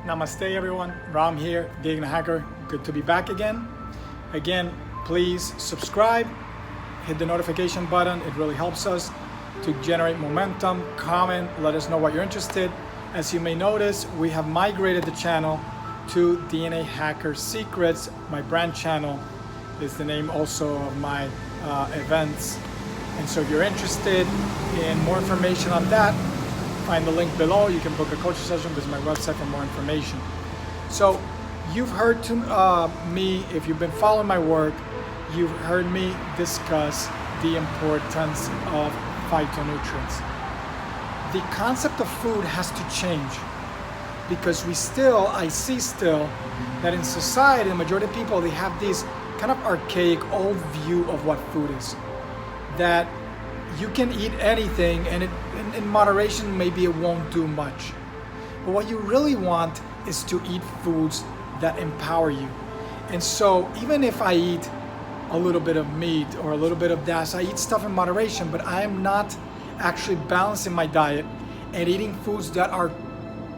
Namaste everyone, Ram here, Being a Hacker. Good to be back again. Again, please subscribe, hit the notification button. It really helps us to generate momentum. Comment, let us know what you're interested. As you may notice, we have migrated the channel to DNA Hacker Secrets. My brand channel is the name also of my events. And so if you're interested in more information on that, find the link below. You can book a coaching session, visit my website for more information. So you've heard me, if you've been following my work, you've heard me discuss the importance of phytonutrients. The concept of food has to change because I see still that in society, the majority of people, they have this kind of archaic old view of what food is. That you can eat anything and in moderation, maybe it won't do much. But what you really want is to eat foods that empower you. And so even if I eat a little bit of meat or a little bit of that, I eat stuff in moderation, but I am not actually balancing my diet and eating foods that are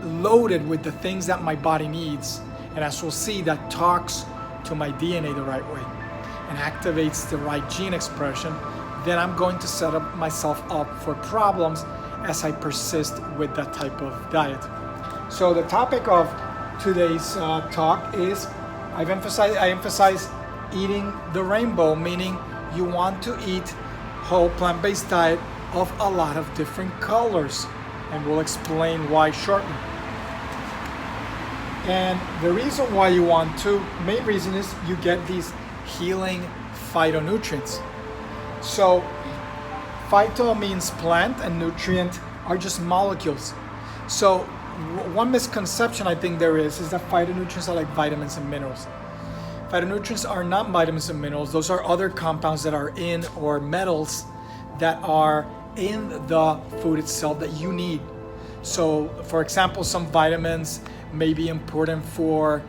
loaded with the things that my body needs. And as we'll see, that talks to my DNA the right way and activates the right gene expression, then I'm going to set myself up for problems as I persist with that type of diet. So the topic of today's talk is I emphasize eating the rainbow, meaning you want to eat whole plant-based diet of a lot of different colors, and we'll explain why shortly. And the reason why you want to, main reason is you get these healing phytonutrients. So phyto means plant and nutrient are just molecules. So one misconception I think there is that phytonutrients are like vitamins and minerals. Phytonutrients are not vitamins and minerals. Those are other compounds that are in, or metals that are in the food itself that you need. So for example, some vitamins may be important for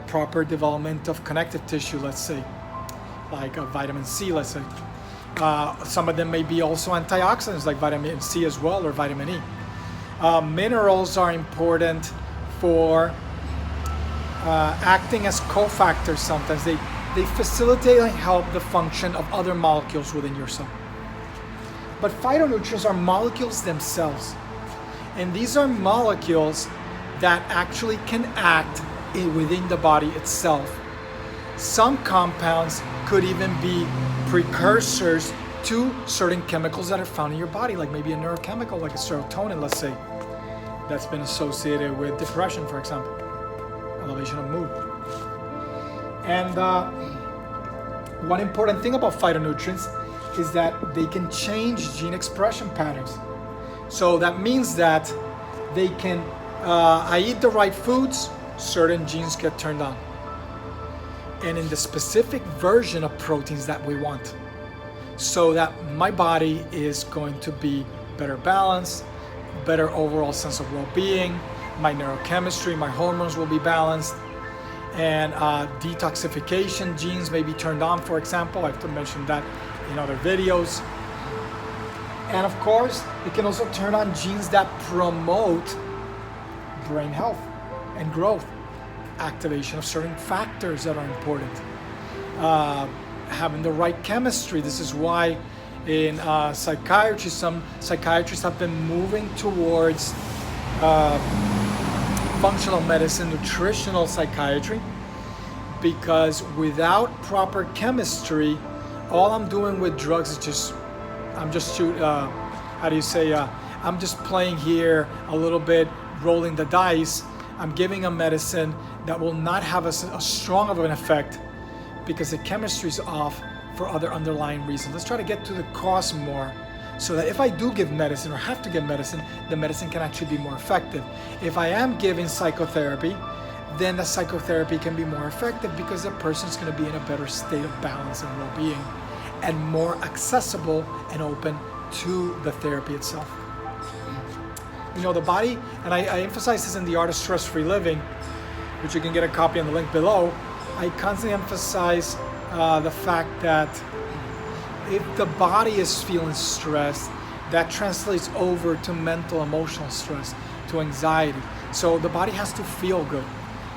proper development of connective tissue, let's say, like vitamin C, let's say. Some of them may be also antioxidants like vitamin C as well, or vitamin E. Minerals are important for acting as cofactors sometimes. They facilitate and help the function of other molecules within your cell. But phytonutrients are molecules themselves. And these are molecules that actually can act within the body itself. Some compounds could even be precursors to certain chemicals that are found in your body, like maybe a neurochemical like a serotonin, let's say, that's been associated with depression, for example, elevation of mood. And one important thing about phytonutrients is that they can change gene expression patterns. So that means that they can, I eat the right foods, certain genes get turned on. And in the specific version of proteins that we want, so that my body is going to be better balanced, better overall sense of well-being, my neurochemistry, my hormones will be balanced, and detoxification genes may be turned on, for example. I've mentioned that in other videos. And of course, it can also turn on genes that promote brain health and growth, activation of certain factors that are important, having the right chemistry. This is why in psychiatry, some psychiatrists have been moving towards functional medicine, nutritional psychiatry, because without proper chemistry, all I'm doing with drugs is I'm just playing here a little bit, rolling the dice. I'm giving a medicine that will not have a strong of an effect because the chemistry is off for other underlying reasons. Let's try to get to the cause more, so that if I do give medicine or have to give medicine, the medicine can actually be more effective. If I am giving psychotherapy, then the psychotherapy can be more effective because the person's going to be in a better state of balance and well-being and more accessible and open to the therapy itself. You know, the body, and I emphasize this in The Art of Stress-Free Living, which you can get a copy on the link below. I constantly emphasize the fact that if the body is feeling stressed, that translates over to mental, emotional stress, to anxiety. So the body has to feel good.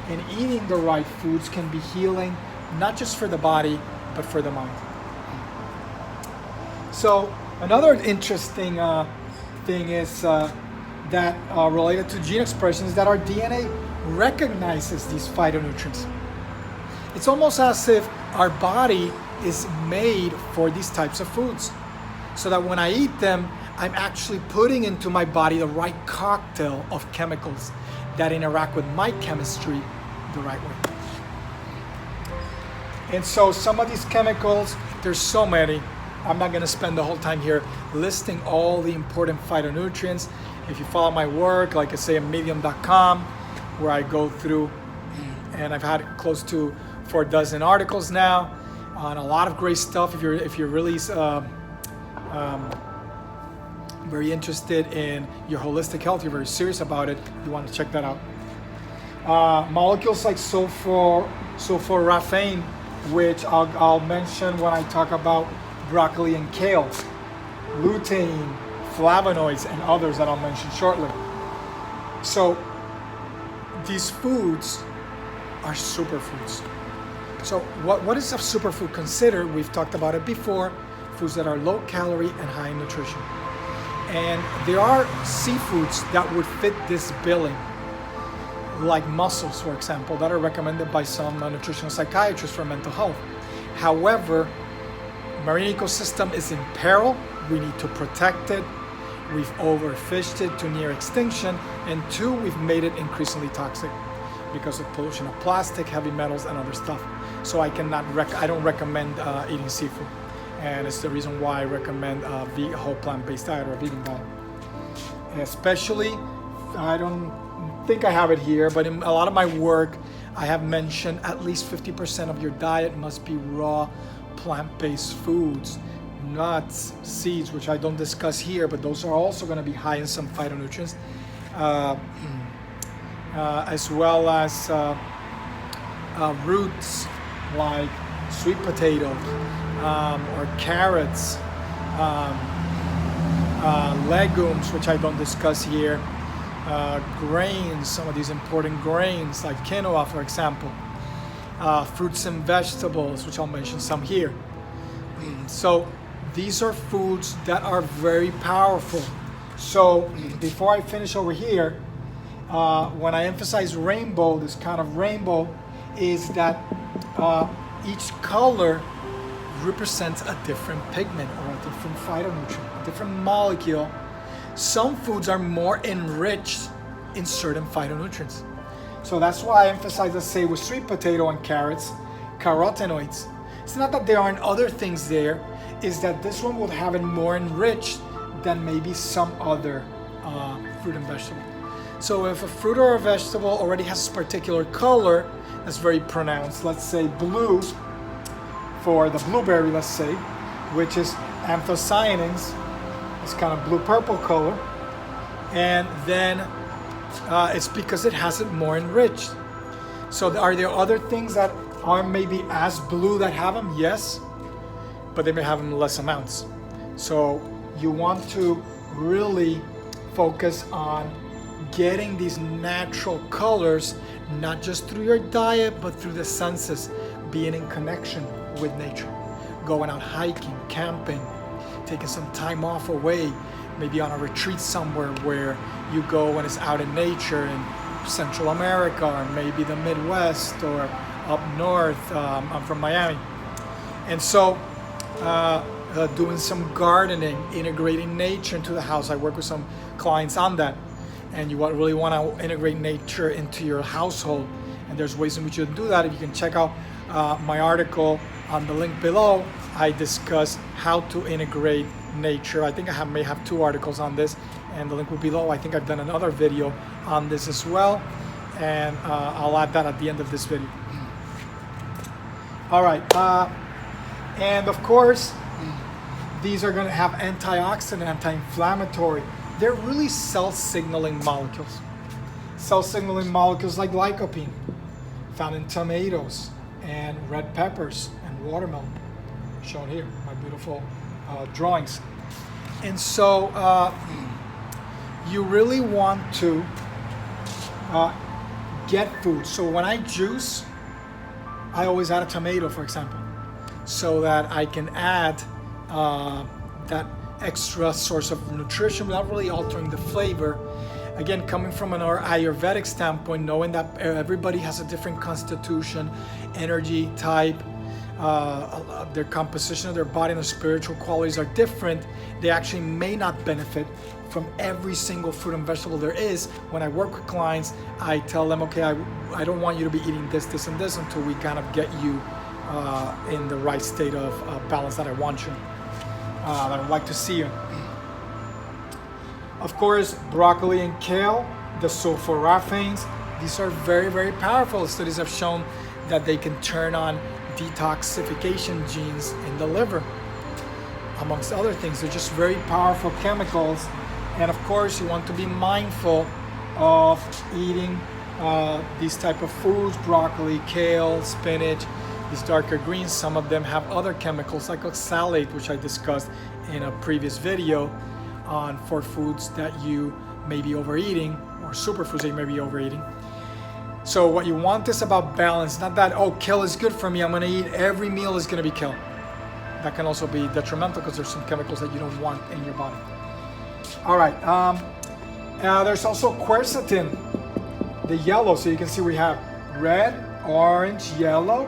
And eating the right foods can be healing, not just for the body, but for the mind. So another interesting thing is that related to gene expression is that our DNA recognizes these phytonutrients. It's almost as if our body is made for these types of foods, so that when I eat them, I'm actually putting into my body the right cocktail of chemicals that interact with my chemistry the right way. And so some of these chemicals, there's so many. I'm not going to spend the whole time here listing all the important phytonutrients. If you follow my work, like I say at medium.com, where I go through, and I've had close to 4 articles now on a lot of great stuff. If you're really very interested in your holistic health, you're very serious about it, you want to check that out. Molecules like sulforaphane, which I'll mention when I talk about broccoli and kale, lutein, flavonoids, and others that I'll mention shortly. So these foods are superfoods. So what is a superfood considered? We've talked about it before. Foods that are low calorie and high in nutrition. And there are seafoods that would fit this billing, like mussels, for example, that are recommended by some nutritional psychiatrists for mental health. However, marine ecosystem is in peril. We need to protect it. We've overfished it to near extinction. And 2, we've made it increasingly toxic because of pollution of plastic, heavy metals, and other stuff. So I don't recommend eating seafood. And it's the reason why I recommend a whole plant-based diet or a vegan diet. Especially, I don't think I have it here, but in a lot of my work, I have mentioned at least 50% of your diet must be raw plant-based foods, nuts, seeds, which I don't discuss here, but those are also going to be high in some phytonutrients, as well as roots like sweet potatoes, or carrots, legumes, which I don't discuss here, grains, some of these important grains like quinoa, for example, fruits and vegetables, which I'll mention some here. So these are foods that are very powerful. So before I finish over here, when I emphasize rainbow, this kind of rainbow is that each color represents a different pigment or a different phytonutrient, a different molecule. Some foods are more enriched in certain phytonutrients. So that's why I emphasize, let's say with sweet potato and carrots, carotenoids. It's not that there aren't other things there, is that this one would have it more enriched than maybe some other fruit and vegetable. So if a fruit or a vegetable already has a particular color that's very pronounced, let's say blue, for the blueberry, let's say, which is anthocyanins, it's kind of blue-purple color, and then it's because it has it more enriched. So are there other things that are maybe as blue that have them? Yes, but they may have them in less amounts. So you want to really focus on getting these natural colors, not just through your diet, but through the senses, being in connection with nature, going out hiking, camping, taking some time off away, maybe on a retreat somewhere where you go and it's out in nature in Central America or maybe the Midwest or up north. I'm from Miami. And so doing some gardening, integrating nature into the house. I work with some clients on that. And you really want to integrate nature into your household. And there's ways in which you can do that. If you can check out my article on the link below, I discuss how to integrate nature. I think I may have 2 articles on this, and the link will be below. I think I've done another video on this as well, and I'll add that at the end of this video. All right, and of course, these are going to have antioxidant, anti-inflammatory. They're really cell-signaling molecules. Cell-signaling molecules like lycopene, found in tomatoes and red peppers and watermelon, shown here, my beautiful drawings. And so you really want to get food. So when I juice, I always add a tomato, for example, so that I can add that extra source of nutrition without really altering the flavor. Again, coming from an Ayurvedic standpoint, knowing that everybody has a different constitution, energy type, their composition of their body and their spiritual qualities are different, they actually may not benefit from every single fruit and vegetable there is. When I work with clients, I tell them, okay, I don't want you to be eating this, this, and this until we kind of get you in the right state of balance that I want you, that I would like to see you. Of course, broccoli and kale, the sulforaphanes, these are very, very powerful. Studies have shown that they can turn on detoxification genes in the liver, amongst other things. They're just very powerful chemicals. And of course, you want to be mindful of eating these type of foods, broccoli, kale, spinach, these darker greens. Some of them have other chemicals like oxalate, which I discussed in a previous video on for foods that you may be overeating, or superfoods that you may be overeating. So what you want is about balance, not that, oh, kale is good for me, I'm gonna eat, every meal is gonna be kale. That can also be detrimental because there's some chemicals that you don't want in your body. All right, there's also quercetin, the yellow. So you can see we have red, orange, yellow,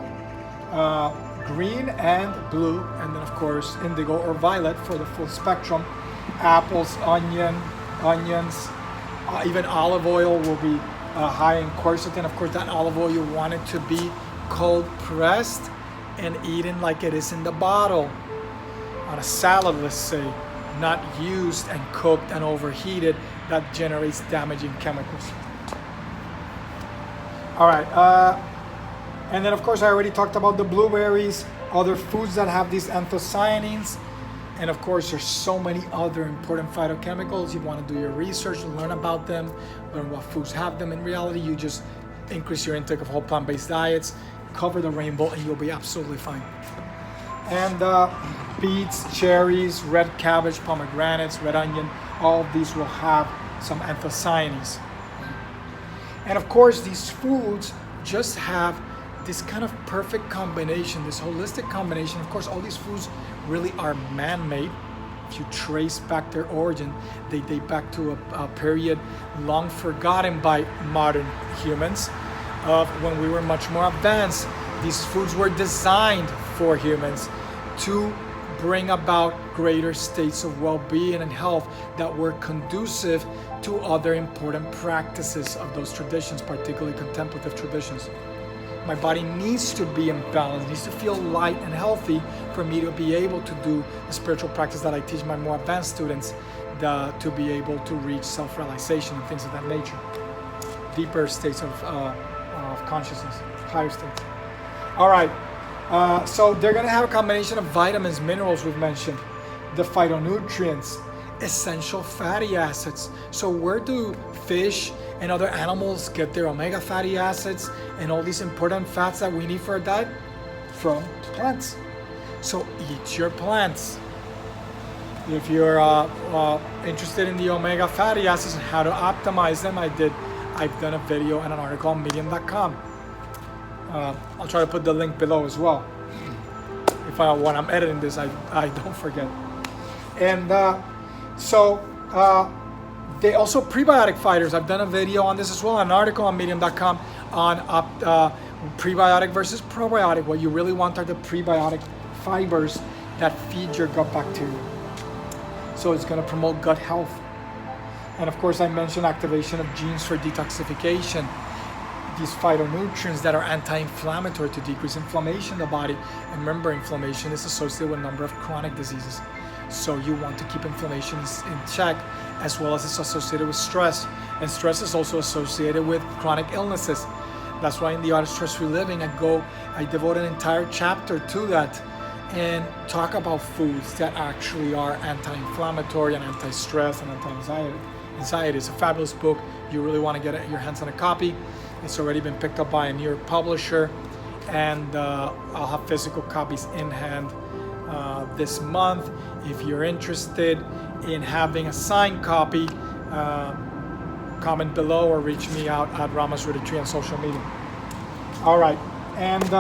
green, and blue, and then of course indigo or violet for the full spectrum. Apples, onions, even olive oil will be high in quercetin. Of course, that olive oil, you want it to be cold pressed and eaten like it is in the bottle. On a salad, let's say, not used and cooked and overheated. That generates damaging chemicals. All right, and then of course I already talked about the blueberries, other foods that have these anthocyanins. And of course, there's so many other important phytochemicals. You want to do your research, learn about them, learn what foods have them. In reality, you just increase your intake of whole plant-based diets, cover the rainbow, and you'll be absolutely fine. And beets, cherries, red cabbage, pomegranates, red onion, all of these will have some anthocyanins. And of course, these foods just have this kind of perfect combination, this holistic combination. Of course, all these foods really are man-made. If you trace back their origin, they date back to a period long forgotten by modern humans of when we were much more advanced. These foods were designed for humans to bring about greater states of well-being and health that were conducive to other important practices of those traditions, particularly contemplative traditions. My body needs to be in balance, needs to feel light and healthy for me to be able to do the spiritual practice that I teach my more advanced students, to be able to reach self-realization and things of that nature. Deeper states of consciousness, higher states. All right, so they're gonna have a combination of vitamins, minerals we've mentioned, the phytonutrients, essential fatty acids. So where do fish and other animals get their omega fatty acids and all these important fats that we need for our diet? From plants. So eat your plants. If you're interested in the omega fatty acids and how to optimize them, I've done a video and an article on medium.com. I'll try to put the link below as well. If when I'm editing this, I don't forget. And they also prebiotic fighters. I've done a video on this as well, an article on medium.com on prebiotic versus probiotic. What you really want are the prebiotic fibers that feed your gut bacteria. So it's going to promote gut health. And of course, I mentioned activation of genes for detoxification. These phytonutrients that are anti-inflammatory to decrease inflammation in the body. And remember, inflammation is associated with a number of chronic diseases. So you want to keep inflammation in check, as well as it's associated with stress. And stress is also associated with chronic illnesses. That's why in the Art of Stress-Free Living, I devote an entire chapter to that and talk about foods that actually are anti-inflammatory and anti-stress and anti-anxiety. It's a fabulous book. You really want to get your hands on a copy. It's already been picked up by a New York publisher, and I'll have physical copies in hand this month. If you're interested in having a signed copy, comment below or reach me out at Ramos Rudy Tree on social media. All right, and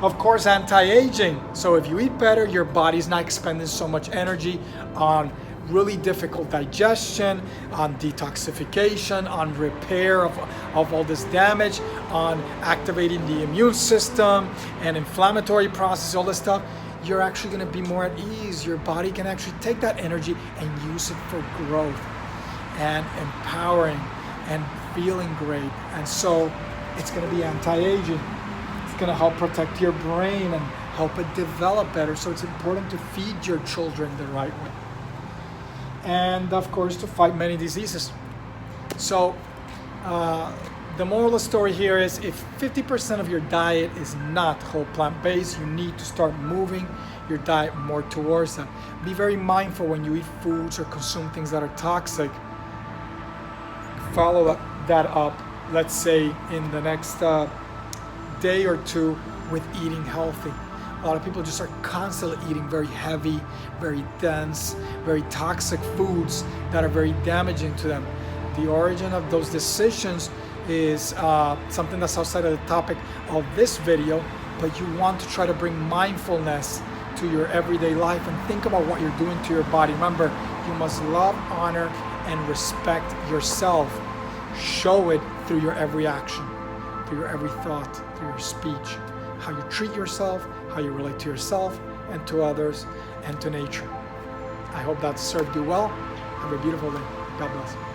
of course, anti-aging. So if you eat better, your body's not expending so much energy on really difficult digestion, on detoxification, on repair of all this damage, on activating the immune system and inflammatory process, all this stuff. You're actually going to be more at ease. Your body can actually take that energy and use it for growth and empowering and feeling great. And so it's going to be anti-aging. It's going to help protect your brain and help it develop better. So it's important to feed your children the right way. And of course, to fight many diseases. So the moral of the story here is, if 50% of your diet is not whole plant-based, you need to start moving your diet more towards that. Be very mindful when you eat foods or consume things that are toxic. Follow that up, let's say in the next day or two, with eating healthy. A lot of people just are constantly eating very heavy, very dense, very toxic foods that are very damaging to them. The origin of those decisions is something that's outside of the topic of this video, but you want to try to bring mindfulness to your everyday life and think about what you're doing to your body. Remember, you must love, honor, and respect yourself. Show it through your every action, through your every thought, through your speech, how you treat yourself, how you relate to yourself and to others and to nature. I hope that served you well. Have a beautiful day. God bless.